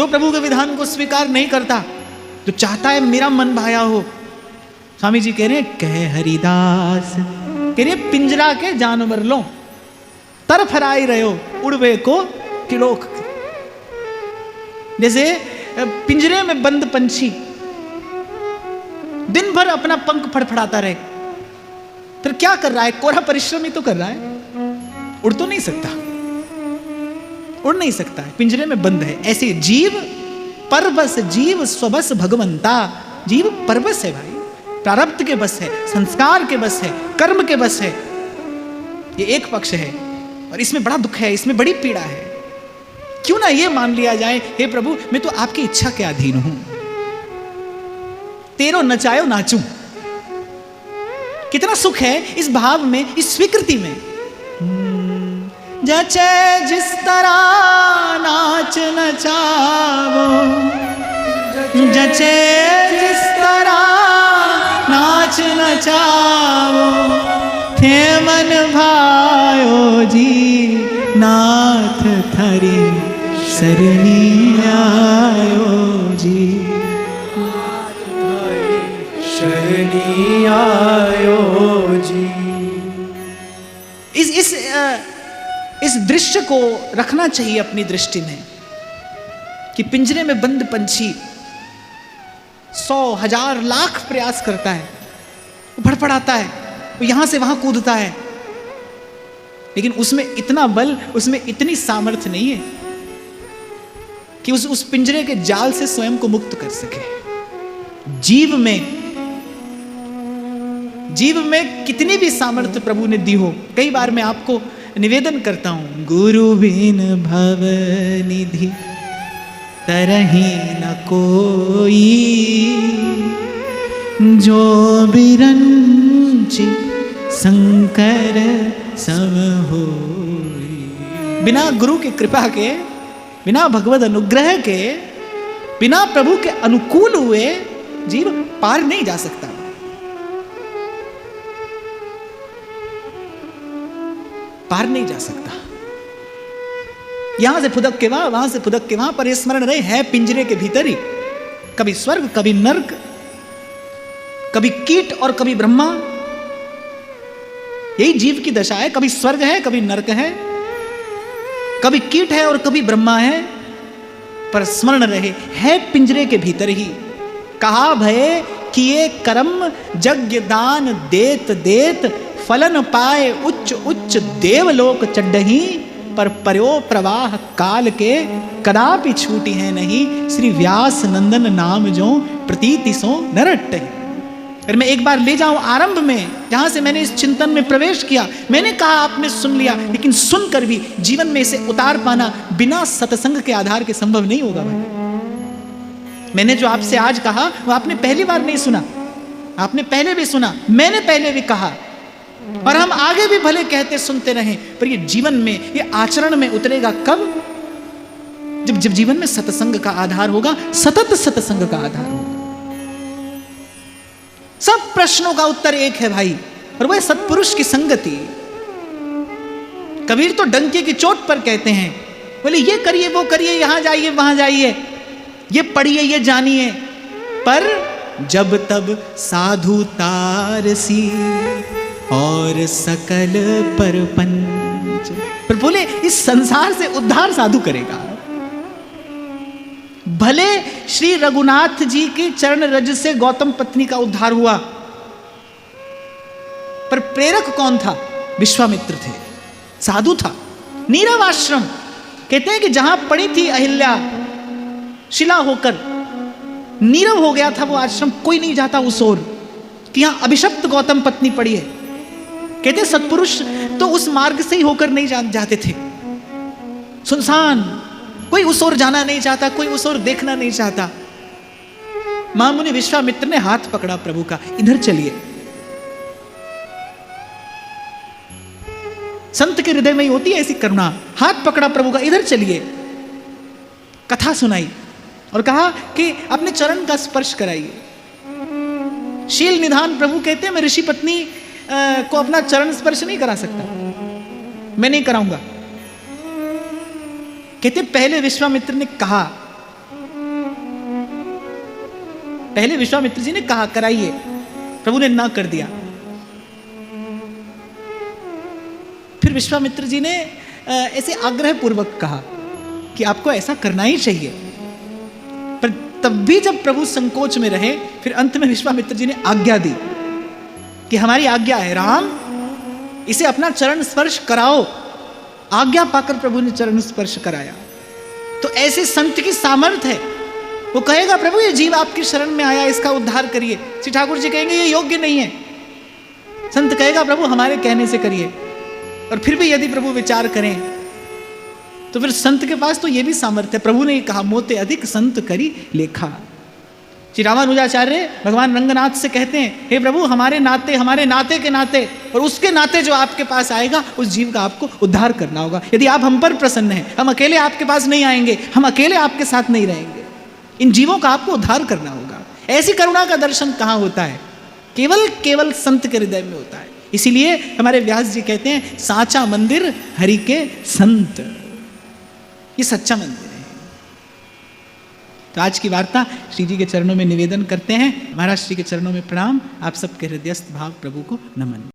जो प्रभु के विधान को स्वीकार नहीं करता, जो चाहता है मेरा मन भाया हो। स्वामी जी कह रहे हैं, कह हरिदास, कह रहे पिंजरा के जानवर लो तर फराई रहो उड़वे को किलोक। जैसे पिंजरे में बंद पंछी दिन भर अपना पंख फड़फड़ाता रहे, फिर क्या कर रहा है? कोरा परिश्रम ही तो कर रहा है, उड़ तो नहीं सकता, उड़ नहीं सकता है, पिंजरे में बंद है। ऐसे जीव परबस, जीव स्वबस भगवंता। जीव परबस है भाई, प्रारब्ध के बस है, संस्कार के बस है, कर्म के बस है। ये एक पक्ष है और इसमें बड़ा दुख है, इसमें बड़ी पीड़ा है। क्यों ना ये मान लिया जाए, हे प्रभु मैं तो आपकी इच्छा के अधीन हूं, तेरो नचायो नाचूं। कितना सुख है इस भाव में, इस स्वीकृति में। जचे जिस तरह नाच नचावो, जचे जिस तरह नाच नचावो, थे मन भायो जी नाथ थारी शरणी आयो जी, शरणी आयो जी। इस दृश्य को रखना चाहिए अपनी दृष्टि में कि पिंजरे में बंद पंछी 100, 1000, लाख प्रयास करता है, वो भड़फड़ाता है, वो यहां से वहां कूदता है, लेकिन उसमें इतना बल, उसमें इतनी सामर्थ्य नहीं है कि उस पिंजरे के जाल से स्वयं को मुक्त कर सके। जीव में कितनी भी सामर्थ्य प्रभु ने दी हो, कई बार मैं आपको निवेदन करता हूं, गुरु बिन भव निधि तरही न कोई, जो बिरंची शंकर सम होई। बिना गुरु की कृपा के, बिना भगवत अनुग्रह के, बिना प्रभु के अनुकूल हुए जीव पार नहीं जा सकता। पार नहीं जा सकता। यहां से फुदक के वहां से फुदक के वहां, पर स्मरण रहे है पिंजरे के भीतर ही। कभी स्वर्ग, कभी नर्क, कभी कीट और कभी ब्रह्मा। यही जीव की दशा है, कभी स्वर्ग है, कभी नर्क है, कभी कीट है और कभी ब्रह्मा है, पर स्मरण रहे है पिंजरे के भीतर ही। कहा भय किए कर्म यज्ञ दान देत देत, फलन पाए उच्च उच्च देवलोक चढ़ही, पर पर्यो प्रवाह काल के कदापि छूटी है नहीं, श्री व्यास नंदन नाम जो प्रतीति सो नरट है। अगर मैं एक बार ले जाऊं आरंभ में, जहां से मैंने इस चिंतन में प्रवेश किया, मैंने कहा आपने सुन लिया, लेकिन सुनकर भी जीवन में इसे उतार पाना बिना सत्संग के आधार के संभव नहीं होगा भाई। मैंने जो आपसे आज कहा वो आपने पहली बार नहीं सुना, आपने पहले भी सुना, मैंने पहले भी कहा, और हम आगे भी भले कहते सुनते रहें, पर ये जीवन में, ये आचरण में उतरेगा कब? जब जीवन में सत्संग का आधार होगा, सतत सत्संग का आधार होगा। सब प्रश्नों का उत्तर एक है भाई, और वह सत्पुरुष की संगति। कबीर तो डंके की चोट पर कहते हैं, बोले ये करिए वो करिए, यहां जाइए वहां जाइए, ये पढ़िए ये जानिए, पर जब तब साधु तारसी और सकल परपंच। पर बोले इस संसार से उद्धार साधु करेगा। भले श्री रघुनाथ जी की चरण रज से गौतम पत्नी का उद्धार हुआ, पर प्रेरक कौन था? विश्वामित्र थे, साधु था, नीरव आश्रम। कहते हैं कि जहां पड़ी थी अहिल्या शिला होकर, नीरव हो गया था वो आश्रम, कोई नहीं जाता उस ओर कि यहां अभिशप्त गौतम पत्नी पड़ी है। कहते सत्पुरुष तो उस मार्ग से ही होकर नहीं जाते थे, सुनसान, कोई उस ओर जाना नहीं चाहता, कोई उस ओर देखना नहीं चाहता। महामुनि विश्वामित्र ने हाथ पकड़ा प्रभु का, इधर चलिए। संत के हृदय में ही होती है ऐसी करुणा। हाथ पकड़ा प्रभु का, इधर चलिए। कथा सुनाई और कहा कि अपने चरण का स्पर्श कराइए। शील निधान प्रभु कहते हैं मैं ऋषि पत्नी को अपना चरण स्पर्श नहीं करा सकता, मैं नहीं कराऊंगा। कहते पहले विश्वामित्र ने कहा पहले विश्वामित्र जी ने कहा कराइए, प्रभु ने ना कर दिया। फिर विश्वामित्र जी ने ऐसे आग्रह पूर्वक कहा कि आपको ऐसा करना ही चाहिए, पर तब भी जब प्रभु संकोच में रहे, फिर अंत में विश्वामित्र जी ने आज्ञा दी कि हमारी आज्ञा है राम, इसे अपना चरण स्पर्श कराओ। आज्ञा पाकर प्रभु ने चरण स्पर्श कराया। तो ऐसे संत की सामर्थ्य है, वो कहेगा प्रभु ये जीव आपकी शरण में आया, इसका उद्धार करिए। श्री ठाकुर जी कहेंगे ये योग्य नहीं है, संत कहेगा प्रभु हमारे कहने से करिए। और फिर भी यदि प्रभु विचार करें तो फिर संत के पास तो ये भी सामर्थ्य है। प्रभु ने कहा मोते अधिक संत करी लेखा। श्री रामानुजाचार्य भगवान रंगनाथ से कहते हैं हे प्रभु हमारे नाते के नाते और उसके नाते जो आपके पास आएगा उस जीव का आपको उद्धार करना होगा। यदि आप हम पर प्रसन्न हैं, हम अकेले आपके पास नहीं आएंगे, हम अकेले आपके साथ नहीं रहेंगे, इन जीवों का आपको उद्धार करना होगा। ऐसी करुणा का दर्शन कहाँ होता है? केवल संत के हृदय में होता है। इसीलिए हमारे व्यास जी कहते हैं साचा मंदिर हरि के संत, ये सच्चा मंदिर है। तो आज की वार्ता श्री जी के चरणों में निवेदन करते हैं। महाराज श्री के चरणों में प्रणाम, आप सबके हृदयस्थ भाव प्रभु को नमन।